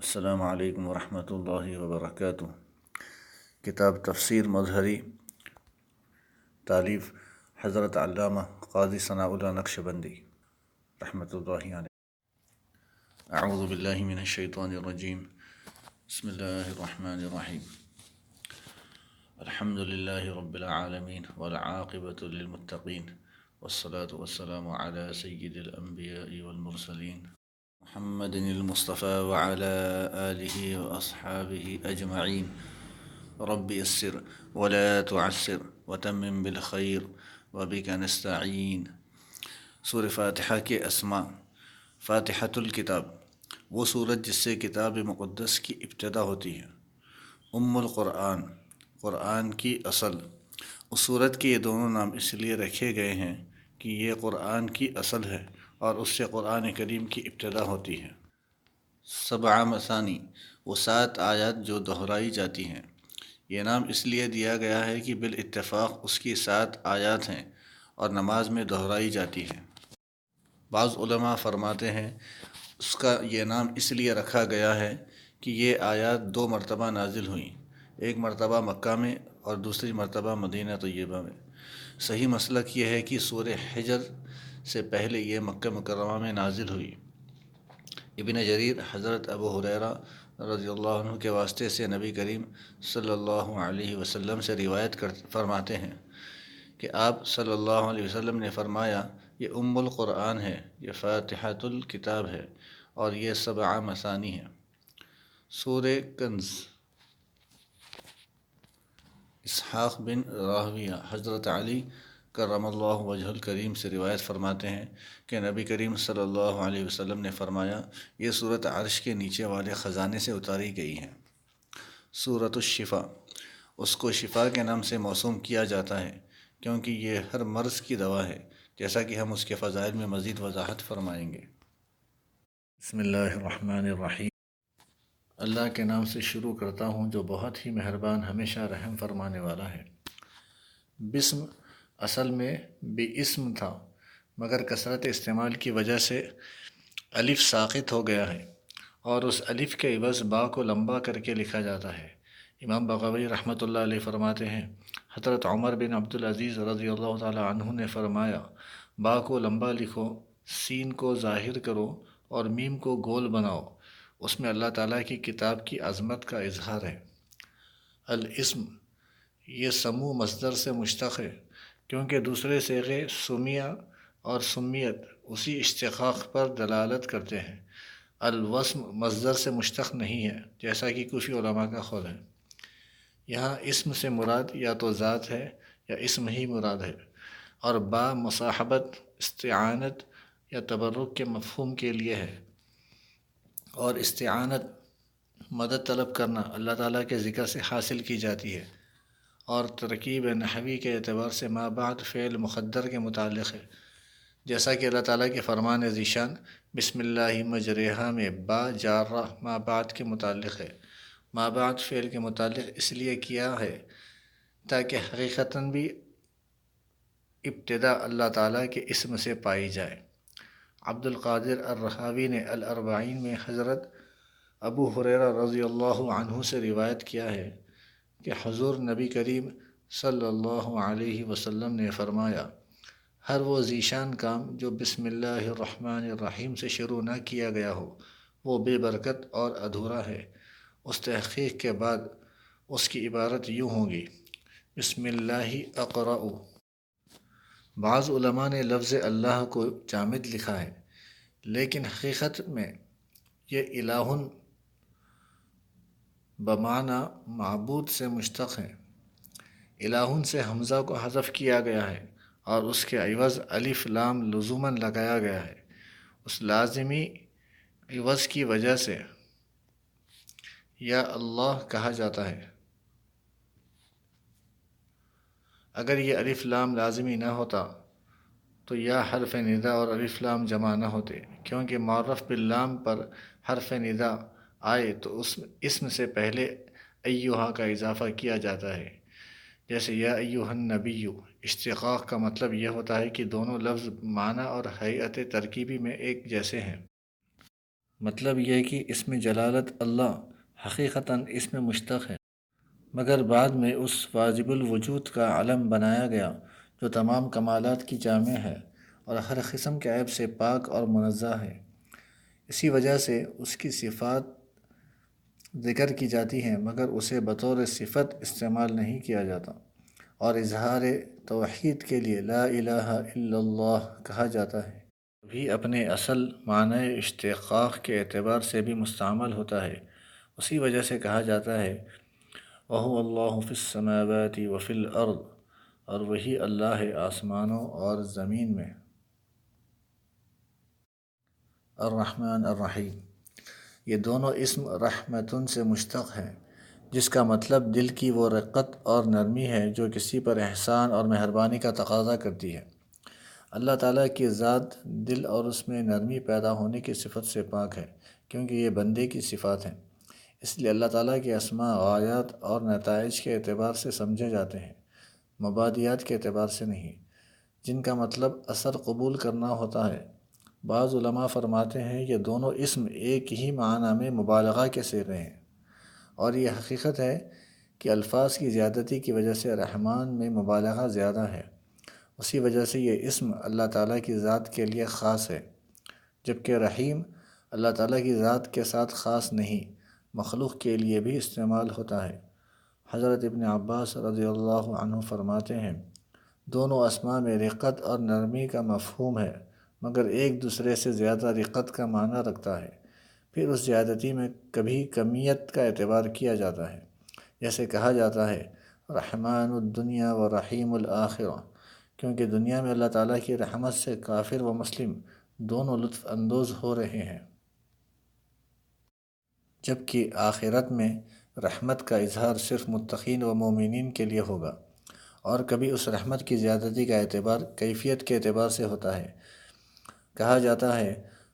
السلام علیکم ورحمۃ اللہ وبرکاتہ۔ کتاب تفسیر مظہری، تالیف حضرت علامہ قاضی ثناء اللہ نقشبندی رحمۃ اللہ علیہ۔ اعوذ باللہ من الشیطان الرجیم، بسم اللہ الرحمن الرحیم۔ الحمد للہ رب العالمین والعاقبۃ للمتقین، والصلاة والسلام علی سید الانبیاء والمرسلین محمد المصطفى وعلى آلہ واصحابہ اجمعین۔ رب یسر ولا تعسر وتمم بالخیر وبک نستعین۔ سورہ فاتحہ کے اسماء۔ فاتحۃ الکتاب، وہ سورت جس سے کتاب مقدس کی ابتدا ہوتی ہے۔ ام القرآن، قرآن کی اصل۔ اس سورت کے یہ دونوں نام اس لیے رکھے گئے ہیں کہ یہ قرآن کی اصل ہے اور اس سے قرآن کریم کی ابتدا ہوتی ہے۔ سبع مثانی، وہ 7 آیات جو دہرائی جاتی ہیں۔ یہ نام اس لیے دیا گیا ہے کہ بالاتفاق اس کی 7 آیات ہیں اور نماز میں دہرائی جاتی ہیں۔ بعض علماء فرماتے ہیں اس کا یہ نام اس لیے رکھا گیا ہے کہ یہ آیات 2 مرتبہ نازل ہوئیں، ایک مرتبہ مکہ میں اور دوسری مرتبہ مدینہ طیبہ میں۔ صحیح مسلک یہ ہے کہ سورہ حجر سے پہلے یہ مکہ مکرمہ میں نازل ہوئی۔ ابن جریر حضرت ابو ہریرہ رضی اللہ عنہ کے واسطے سے نبی کریم صلی اللہ علیہ وسلم سے روایت فرماتے ہیں کہ آپ صلی اللہ علیہ وسلم نے فرمایا، یہ ام القرآن ہے، یہ فاتحۃ الکتاب ہے اور یہ 7 مثانی ہے۔ سورہ کنز، اسحاق بن راہویہ حضرت علی کرم اللہ وجہ الکریم سے روایت فرماتے ہیں کہ نبی کریم صلی اللہ علیہ وسلم نے فرمایا، یہ سورت عرش کے نیچے والے خزانے سے اتاری گئی ہے۔ سورۃ الشفا، اس کو شفا کے نام سے موسوم کیا جاتا ہے کیونکہ یہ ہر مرض کی دوا ہے، جیسا کہ ہم اس کے فضائل میں مزید وضاحت فرمائیں گے۔ بسم اللہ الرحمن الرحیم۔ اللہ کے نام سے شروع کرتا ہوں جو بہت ہی مہربان، ہمیشہ رحم فرمانے والا ہے۔ بسم اصل میں بی اسم تھا، مگر کثرت استعمال کی وجہ سے الف ساقط ہو گیا ہے اور اس الف کے عوض با کو لمبا کر کے لکھا جاتا ہے۔ امام بغوی رحمۃ اللہ علیہ فرماتے ہیں، حضرت عمر بن عبدالعزیز رضی اللہ تعالی عنہ نے فرمایا، با کو لمبا لکھو، سین کو ظاہر کرو اور میم کو گول بناؤ، اس میں اللہ تعالیٰ کی کتاب کی عظمت کا اظہار ہے۔ الاسم، یہ سمو مصدر سے مشتق ہے کیونکہ دوسرے صیغے سمیہ اور سمیت اسی اشتقاق پر دلالت کرتے ہیں۔ الوسم مصدر سے مشتق نہیں ہے جیسا کہ کچھ علماء کا قول ہے۔ یہاں اسم سے مراد یا تو ذات ہے یا اسم ہی مراد ہے، اور با مصاحبت، استعانت یا تبرک کے مفہوم کے لیے ہے، اور استعانت مدد طلب کرنا اللہ تعالیٰ کے ذکر سے حاصل کی جاتی ہے، اور ترکیب نحوی کے اعتبار سے ما بعد فعل مقدر کے متعلق ہے، جیسا کہ اللہ تعالیٰ کے فرمان ذیشان بسم اللہ مجریہا میں با جارہ ما بعد کے متعلق ہے۔ ما بعد فعل کے متعلق اس لیے کیا ہے تاکہ حقیقتاً بھی ابتدا اللہ تعالیٰ کے اسم سے پائی جائے۔ عبد القادر الرحاوی نے الاربعین میں حضرت ابو ہریرہ رضی اللہ عنہ سے روایت کیا ہے کہ حضور نبی کریم صلی اللہ علیہ وسلم نے فرمایا، ہر وہ ذیشان کام جو بسم اللہ الرحمن الرحیم سے شروع نہ کیا گیا ہو وہ بے برکت اور ادھورا ہے۔ اس تحقیق کے بعد اس کی عبارت یوں ہوگی، بسم اللہ اقرأ۔ بعض علماء نے لفظ اللہ کو جامد لکھا ہے، لیکن حقیقت میں یہ الہ بمعنی معبود سے مشتق ہے۔ الہ سے حمزہ کو حذف کیا گیا ہے اور اس کے عوض الف لام لزوماً لگایا گیا ہے۔ اس لازمی عوض کی وجہ سے یا اللہ کہا جاتا ہے۔ اگر یہ الف لام لازمی نہ ہوتا تو یا حرف ندا اور الف لام جمع نہ ہوتے، کیونکہ معرف باللام پر حرف ندا آئے تو اس اسم سے پہلے ایہا کا اضافہ کیا جاتا ہے، جیسے یا ایہا النبی۔ اشتقاق کا مطلب یہ ہوتا ہے کہ دونوں لفظ معنی اور ہیئت ترکیبی میں ایک جیسے ہیں۔ مطلب یہ کہ اسم جلالت اللہ حقیقتاً اسم مشتق ہے، مگر بعد میں اس واجب الوجود کا علم بنایا گیا جو تمام کمالات کی جامع ہے اور ہر قسم کے عیب سے پاک اور منزہ ہے۔ اسی وجہ سے اس کی صفات ذکر کی جاتی ہیں مگر اسے بطور صفت استعمال نہیں کیا جاتا، اور اظہار توحید کے لیے لا الہ الا اللہ کہا جاتا ہے۔ بھی اپنے اصل معنی اشتقاق کے اعتبار سے بھی مستعمل ہوتا ہے۔ اسی وجہ سے کہا جاتا ہے وَهُوَ اللَّهُ فِي السَّمَاوَاتِ وَفِي الْأَرْضِ، اور وہی اللہ ہے آسمانوں اور زمین میں۔ الرحمن الرحیم، یہ دونوں اسم رحمتن سے مشتق ہیں، جس کا مطلب دل کی وہ رقت اور نرمی ہے جو کسی پر احسان اور مہربانی کا تقاضا کرتی ہے۔ اللہ تعالیٰ کی ذات دل اور اس میں نرمی پیدا ہونے کی صفت سے پاک ہے، کیونکہ یہ بندے کی صفات ہیں۔ اس لیے اللہ تعالیٰ کے اسماء غایات اور نتائج کے اعتبار سے سمجھے جاتے ہیں، مبادیات کے اعتبار سے نہیں، جن کا مطلب اثر قبول کرنا ہوتا ہے۔ بعض علماء فرماتے ہیں یہ دونوں اسم ایک ہی معنی میں مبالغہ کے صیغے ہیں، اور یہ حقیقت ہے کہ الفاظ کی زیادتی کی وجہ سے رحمان میں مبالغہ زیادہ ہے، اسی وجہ سے یہ اسم اللہ تعالیٰ کی ذات کے لیے خاص ہے، جبکہ رحیم اللہ تعالیٰ کی ذات کے ساتھ خاص نہیں، مخلوق کے لیے بھی استعمال ہوتا ہے۔ حضرت ابن عباس رضی اللہ عنہ فرماتے ہیں دونوں اسماء میں رقت اور نرمی کا مفہوم ہے، مگر ایک دوسرے سے زیادہ رقت کا معنی رکھتا ہے۔ پھر اس زیادتی میں کبھی کمیت کا اعتبار کیا جاتا ہے، جیسے کہا جاتا ہے رحمان الدنیا و رحیم الآخرہ، کیونکہ دنیا میں اللہ تعالیٰ کی رحمت سے کافر و مسلم دونوں لطف اندوز ہو رہے ہیں، جبکہ آخرت میں رحمت کا اظہار صرف متقین و مومنین کے لیے ہوگا۔ اور کبھی اس رحمت کی زیادتی کا اعتبار کیفیت کے اعتبار سے ہوتا ہے، کہا جاتا ہے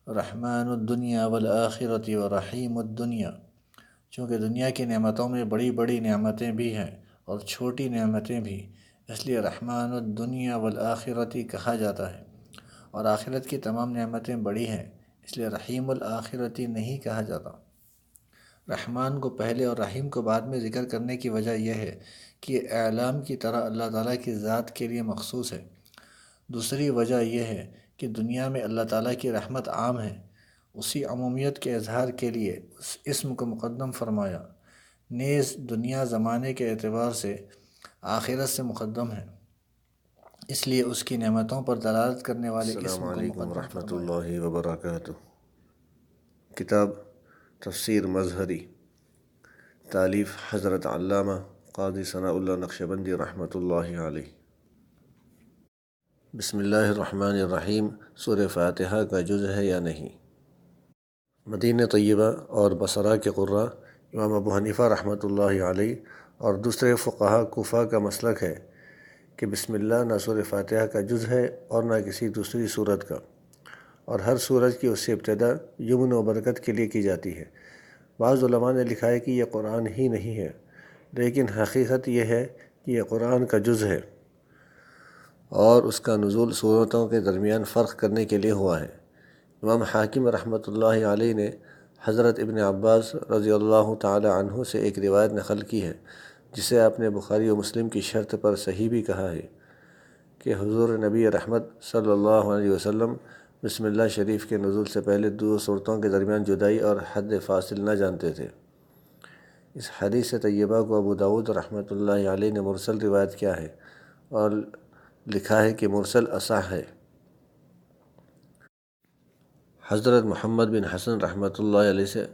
رحمان الدنیا والآخرۃ و رحیم الدنیا، چونکہ دنیا کی نعمتوں میں بڑی بڑی نعمتیں بھی ہیں اور چھوٹی نعمتیں بھی، اس لیے رحمان الدنیا والآخرۃ کہا جاتا ہے، اور آخرت کی تمام نعمتیں بڑی ہیں، اس لیے رحیم الآخرۃ نہیں کہا جاتا۔ رحمان کو پہلے اور رحیم کو بعد میں ذکر کرنے کی وجہ یہ ہے کہ یہ اعلام کی طرح اللہ تعالیٰ کی ذات کے لیے مخصوص ہے۔ دوسری وجہ یہ ہے کہ دنیا میں اللہ تعالیٰ کی رحمت عام ہے، اسی عمومیت کے اظہار کے لیے اس اسم کو مقدم فرمایا، نیز دنیا زمانے کے اعتبار سے آخرت سے مقدم ہے، اس لیے اس کی نعمتوں پر دلالت کرنے والے اسم السلام کو علیکم مقدم ورحمۃ فرمایا۔ اللہ وبرکاتہ۔ کتاب تفسیر مظہری، تالیف حضرت علامہ قاضی ثناء اللہ نقشبندی رحمۃ اللہ علیہ۔ بسم اللہ الرحمن الرحیم۔ سورہ فاتحہ کا جز ہے یا نہیں؟ مدینہ طیبہ اور بصرہ کے قراء امام ابو حنیفہ رحمۃ اللہ علیہ اور دوسرے فقہاء کوفہ کا مسلک ہے کہ بسم اللہ نہ سورہ فاتحہ کا جز ہے اور نہ کسی دوسری سورت کا، اور ہر سورت کی اس سے ابتدا یمن و برکت کے لیے کی جاتی ہے۔ بعض علماء نے لکھا ہے کہ یہ قرآن ہی نہیں ہے، لیکن حقیقت یہ ہے کہ یہ قرآن کا جز ہے، اور اس کا نزول سورتوں کے درمیان فرق کرنے کے لیے ہوا ہے۔ امام حاکم رحمۃ اللہ علیہ نے حضرت ابن عباس رضی اللہ تعالی عنہ سے ایک روایت نقل کی ہے، جسے آپ نے بخاری و مسلم کی شرط پر صحیح بھی کہا ہے، کہ حضور نبی رحمت صلی اللہ علیہ وسلم بسم اللہ شریف کے نزول سے پہلے دو صورتوں کے درمیان جدائی اور حد فاصل نہ جانتے تھے۔ اس حدیث طیبہ کو ابو داؤد رحمۃ اللہ علیہ نے مرسل روایت کیا ہے اور لکھا ہے کہ مرسل اصح ہے۔ حضرت محمد بن حسن رحمۃ اللہ علیہ سے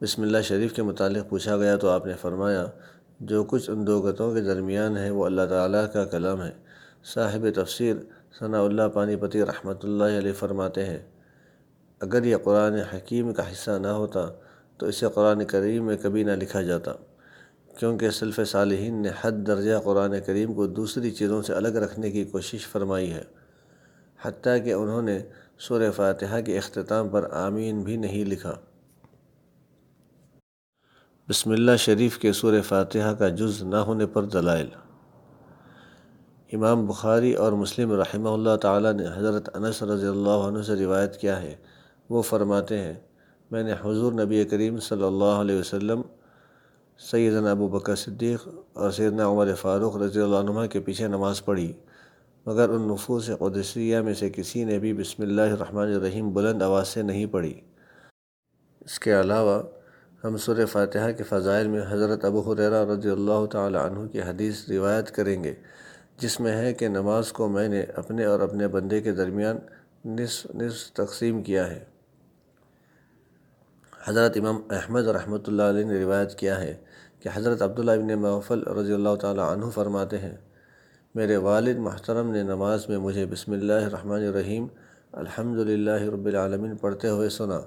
بسم اللہ شریف کے متعلق پوچھا گیا تو آپ نے فرمایا جو کچھ ان دو گتوں کے درمیان ہے وہ اللہ تعالیٰ کا کلام ہے۔ صاحب تفسیر ثناء اللہ پانی پتی رحمۃ اللہ علیہ فرماتے ہیں اگر یہ قرآن حکیم کا حصہ نہ ہوتا تو اسے قرآن کریم میں کبھی نہ لکھا جاتا، کیونکہ سلف صالحین نے حد درجہ قرآن کریم کو دوسری چیزوں سے الگ رکھنے کی کوشش فرمائی ہے، حتیٰ کہ انہوں نے سورہ فاتحہ کے اختتام پر آمین بھی نہیں لکھا۔ بسم اللہ شریف کے سورہ فاتحہ کا جز نہ ہونے پر دلائل۔ امام بخاری اور مسلم رحمہ اللہ تعالیٰ نے حضرت انس رضی اللہ عنہ سے روایت کیا ہے، وہ فرماتے ہیں میں نے حضور نبی کریم صلی اللہ علیہ وسلم، سیدنا ابو بکر صدیق اور سیدنا عمر فاروق رضی اللہ عنہ کے پیچھے نماز پڑھی، مگر ان نفوس قدسیہ میں سے کسی نے بھی بسم اللہ الرحمن الرحیم بلند آواز سے نہیں پڑھی۔ اس کے علاوہ ہم سورہ فاتحہ کے فضائل میں حضرت ابو ہریرہ رضی اللہ تعالی عنہ کی حدیث روایت کریں گے، جس میں ہے کہ نماز کو میں نے اپنے اور اپنے بندے کے درمیان نصف نصف تقسیم کیا ہے۔ حضرت امام احمد رحمۃ اللہ علیہ نے روایت کیا ہے کہ حضرت عبداللہ ابن مغفل رضی اللہ تعالی عنہ فرماتے ہیں، میرے والد محترم نے نماز میں مجھے بسم اللہ الرحمن الرحیم الحمدللہ رب العالمین پڑھتے ہوئے سنا۔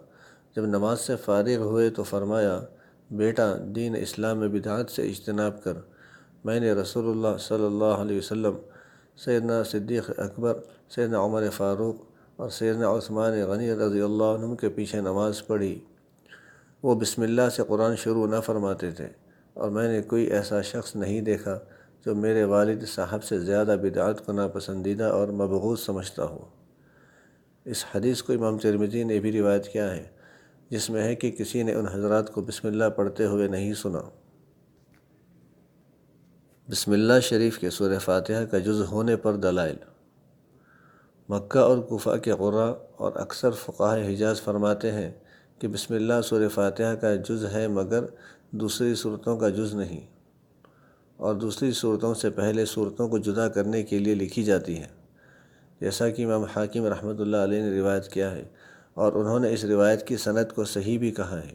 جب نماز سے فارغ ہوئے تو فرمایا، بیٹا، دین اسلام میں بدعات سے اجتناب کر۔ میں نے رسول اللہ صلی اللہ علیہ وسلم، سیدنا صدیق اکبر، سیدنا عمر فاروق اور سیدنا عثمان غنی رضی اللہ عنہ کے پیچھے نماز پڑھی۔ وہ بسم اللہ سے قرآن شروع نہ فرماتے تھے، اور میں نے کوئی ایسا شخص نہیں دیکھا جو میرے والد صاحب سے زیادہ بدعات کو ناپسندیدہ اور مبغوض سمجھتا ہو۔ اس حدیث کو امام ترمذی نے بھی روایت کیا ہے، جس میں ہے کہ کسی نے ان حضرات کو بسم اللہ پڑھتے ہوئے نہیں سنا۔ بسم اللہ شریف کے سورہ فاتحہ کا جز ہونے پر دلائل۔ مکہ اور کوفہ کے قراء اور اکثر فقہاء حجاز فرماتے ہیں کہ بسم اللہ سورہ فاتحہ کا جز ہے، مگر دوسری صورتوں کا جز نہیں، اور دوسری صورتوں سے پہلے صورتوں کو جدا کرنے کے لیے لکھی جاتی ہے، جیسا کہ امام حاکم رحمۃ اللہ علیہ نے روایت کیا ہے، اور انہوں نے اس روایت کی سند کو صحیح بھی کہا ہے۔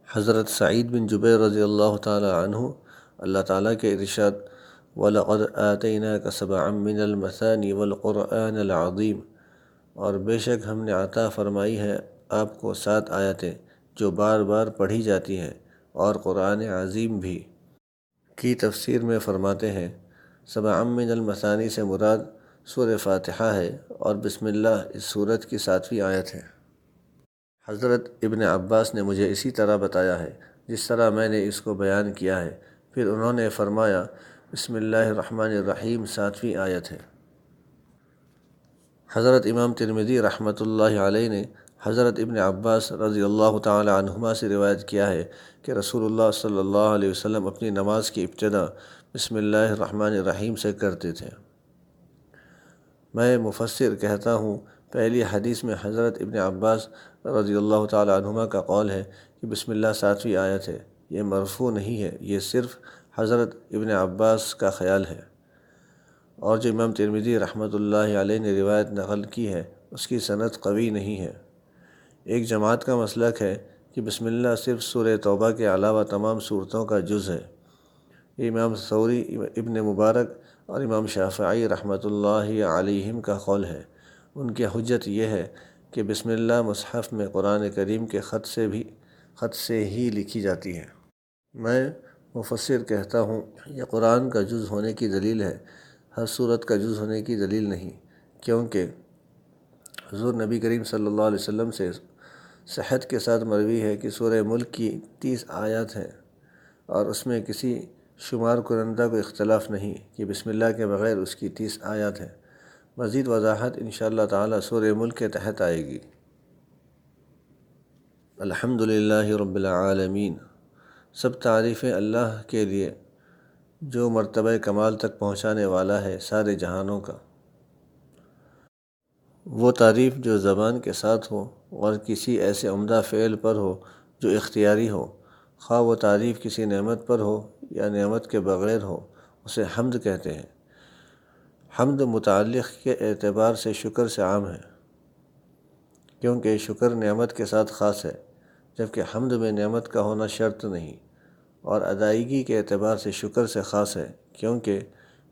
حضرت سعید بن جبیر رضی اللہ تعالی عنہ، اللہ تعالیٰ کے ارشاد، وَلَقَدْ آتَيْنَاكَ سَبْعًا مِّنَ الْمَثَانِي وَالْقُرْآنَ الْعَظِيمَ، اور بے شک ہم نے عطا فرمائی ہے آپ کو 7 آیتیں جو بار بار پڑھی جاتی ہیں، اور قرآن عظیم بھی۔ کی تفسیر میں فرماتے ہیں، سبعًا من المثانی سے مراد سورہ فاتحہ ہے، اور بسم اللہ اس سورت کی 7ویں آیت ہے۔ حضرت ابن عباس نے مجھے اسی طرح بتایا ہے جس طرح میں نے اس کو بیان کیا ہے۔ پھر انہوں نے فرمایا، بسم اللہ الرحمن الرحیم 7ویں آیت ہے۔ حضرت امام ترمذی رحمۃ اللہ علیہ نے حضرت ابن عباس رضی اللہ تعالی عنہما سے روایت کیا ہے کہ رسول اللہ صلی اللہ علیہ وسلم اپنی نماز کی ابتدا بسم اللہ الرحمن الرحیم سے کرتے تھے۔ میں مفسر کہتا ہوں، پہلی حدیث میں حضرت ابن عباس رضی اللہ تعالی عنہما کا قول ہے کہ بسم اللہ 7ویں آیت ہے، یہ مرفوع نہیں ہے، یہ صرف حضرت ابن عباس کا خیال ہے، اور جو امام ترمذی رحمۃ اللہ علیہ نے روایت نقل کی ہے اس کی سند قوی نہیں ہے۔ ایک جماعت کا مسلک ہے کہ بسم اللہ صرف سورہ توبہ کے علاوہ تمام صورتوں کا جز ہے۔ یہ امام ثوری، ابن مبارک اور امام شافعی رحمۃ اللہ علیہم کا قول ہے۔ ان کی حجت یہ ہے کہ بسم اللہ مصحف میں قرآن کریم کے خط سے ہی لکھی جاتی ہے۔ میں مفسر کہتا ہوں، یہ قرآن کا جز ہونے کی دلیل ہے، ہر صورت کا جز ہونے کی دلیل نہیں، کیونکہ حضور نبی کریم صلی اللہ علیہ وسلم سے صحت کے ساتھ مروی ہے کہ سورہ ملک کی 30 آیات ہیں، اور اس میں کسی شمار کنندہ کو اختلاف نہیں کہ بسم اللہ کے بغیر اس کی 30 آیات ہیں۔ مزید وضاحت انشاءاللہ تعالی سورہ ملک کے تحت آئے گی۔ الحمدللہ رب العالمین، سب تعریفیں اللہ کے لیے جو مرتبہ کمال تک پہنچانے والا ہے سارے جہانوں کا۔ وہ تعریف جو زبان کے ساتھ ہو اور کسی ایسے عمدہ فعل پر ہو جو اختیاری ہو، خواہ وہ تعریف کسی نعمت پر ہو یا نعمت کے بغیر ہو، اسے حمد کہتے ہیں۔ حمد متعلق کے اعتبار سے شکر سے عام ہے، کیونکہ شکر نعمت کے ساتھ خاص ہے، جبکہ حمد میں نعمت کا ہونا شرط نہیں، اور ادائیگی کے اعتبار سے شکر سے خاص ہے، کیونکہ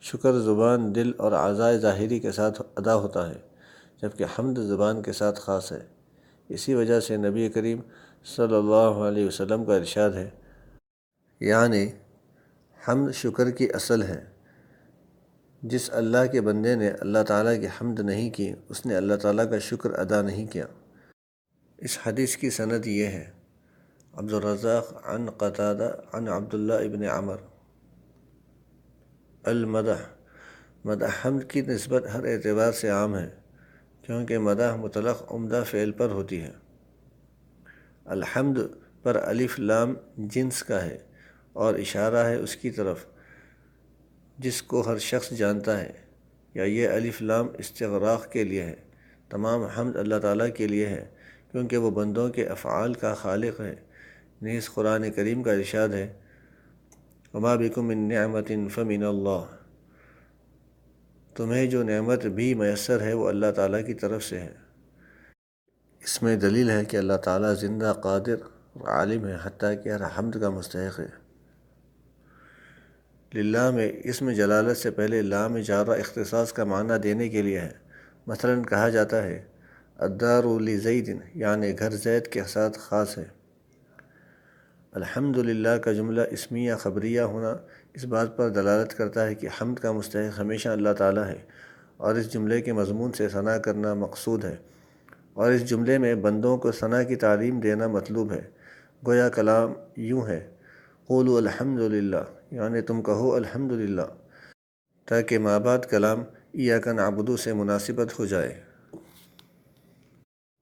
شکر زبان، دل اور اعضاء ظاہری کے ساتھ ادا ہوتا ہے، جبکہ حمد زبان کے ساتھ خاص ہے۔ اسی وجہ سے نبی کریم صلی اللہ علیہ وسلم کا ارشاد ہے، یعنی حمد شکر کی اصل ہے۔ جس اللہ کے بندے نے اللہ تعالیٰ کی حمد نہیں کی، اس نے اللہ تعالیٰ کا شکر ادا نہیں کیا۔ اس حدیث کی سند یہ ہے، عبدالرزاق عن قتادہ عن عبداللہ ابن عمر۔ المدح، مدح حمد کی نسبت ہر اعتبار سے عام ہے، کیونکہ مدح مطلق عمدہ فعل پر ہوتی ہے۔ الحمد پر الف لام جنس کا ہے اور اشارہ ہے اس کی طرف جس کو ہر شخص جانتا ہے، یا یہ الف لام استغراق کے لیے ہے۔ تمام حمد اللہ تعالیٰ کے لیے ہے کیونکہ وہ بندوں کے افعال کا خالق ہے۔ نیز قرآن کریم کا ارشاد ہے، وما بکم من نعمت فمن اللہ، تمہیں جو نعمت بھی میسر ہے وہ اللہ تعالیٰ کی طرف سے ہے۔ اس میں دلیل ہے کہ اللہ تعالیٰ زندہ، قادر اور عالم ہے، حتیٰ کہ ہر حمد کا مستحق ہے۔ للہ میں اسم جلالت سے پہلے لام جارہ اختصاص کا معنی دینے کے لیے ہے۔ مثلاً کہا جاتا ہے الدار لزید، یعنی گھر زید کے ساتھ خاص ہے۔ الحمدللہ کا جملہ اسمیہ خبریہ ہونا اس بات پر دلالت کرتا ہے کہ حمد کا مستحق ہمیشہ اللہ تعالیٰ ہے، اور اس جملے کے مضمون سے ثنا کرنا مقصود ہے، اور اس جملے میں بندوں کو ثنا کی تعلیم دینا مطلوب ہے۔ گویا کلام یوں ہے، قولوا الحمدللہ، یعنی تم کہو الحمدللہ، تاکہ مابعد کلام ایاک نعبد سے مناسبت ہو جائے۔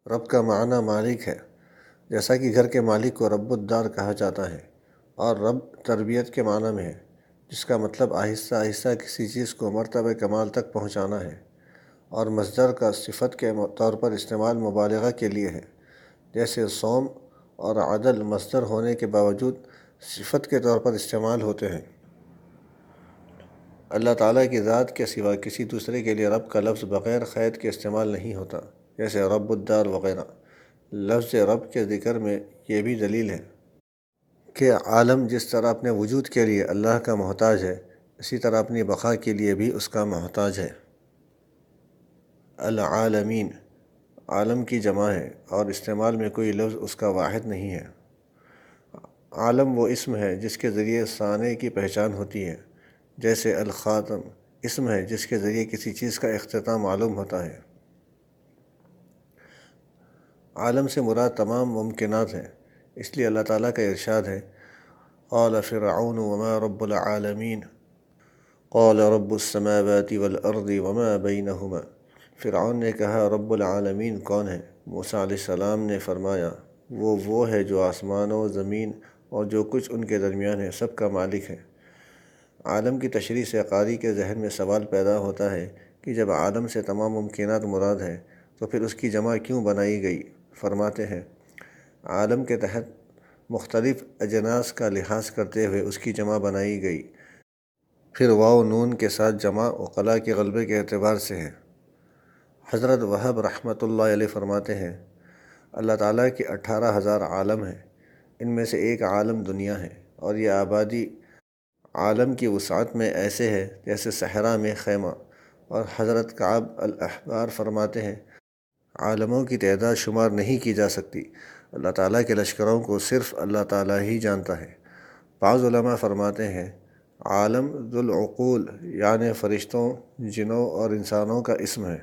رب کا معنی مالک ہے، جیسا کہ گھر کے مالک کو رب الدار کہا جاتا ہے، اور رب تربیت کے معنی میں ہے، جس کا مطلب آہستہ آہستہ کسی چیز کو مرتبہ کمال تک پہنچانا ہے، اور مصدر کا صفت کے طور پر استعمال مبالغہ کے لیے ہے، جیسے صوم اور عدل مصدر ہونے کے باوجود صفت کے طور پر استعمال ہوتے ہیں۔ اللہ تعالیٰ کی ذات کے سوا کسی دوسرے کے لیے رب کا لفظ بغیر قید کے استعمال نہیں ہوتا، جیسے رب الدار وغیرہ۔ لفظ رب کے ذکر میں یہ بھی دلیل ہے کہ عالم جس طرح اپنے وجود کے لیے اللہ کا محتاج ہے، اسی طرح اپنی بقا کے لیے بھی اس کا محتاج ہے۔ العالمین عالم کی جمع ہے، اور استعمال میں کوئی لفظ اس کا واحد نہیں ہے۔ عالم وہ اسم ہے جس کے ذریعے صانع کی پہچان ہوتی ہے، جیسے الخاتم اسم ہے جس کے ذریعے کسی چیز کا اختتام معلوم ہوتا ہے۔ عالم سے مراد تمام ممکنات ہیں، اس لیے اللہ تعالیٰ کا ارشاد ہے، قال فرعون وما رب العالمین قال رب السماوات والارض وما بینہما۔ فرعون نے کہا رب العالمین کون ہے؟ موسیٰ علیہ السلام نے فرمایا وہ ہے جو آسمانوں، زمین اور جو کچھ ان کے درمیان ہے سب کا مالک ہے۔ عالم کی تشریح سے قاری کے ذہن میں سوال پیدا ہوتا ہے کہ جب عالم سے تمام ممکنات مراد ہے تو پھر اس کی جمع کیوں بنائی گئی؟ فرماتے ہیں، عالم کے تحت مختلف اجناس کا لحاظ کرتے ہوئے اس کی جمع بنائی گئی، پھر واو نون کے ساتھ جمع وقلا کے غلبے کے اعتبار سے ہے۔ حضرت وہب رحمۃ اللہ علیہ فرماتے ہیں، اللہ تعالیٰ کے 18,000 عالم ہیں، ان میں سے ایک عالم دنیا ہے، اور یہ آبادی عالم کی وسعت میں ایسے ہے جیسے صحرا میں خیمہ۔ اور حضرت کعب الاحبار فرماتے ہیں، عالموں کی تعداد شمار نہیں کی جا سکتی، اللہ تعالیٰ کے لشکروں کو صرف اللہ تعالیٰ ہی جانتا ہے۔ بعض علماء فرماتے ہیں، عالم ذو العقول یعنی فرشتوں، جنوں اور انسانوں کا اسم ہے۔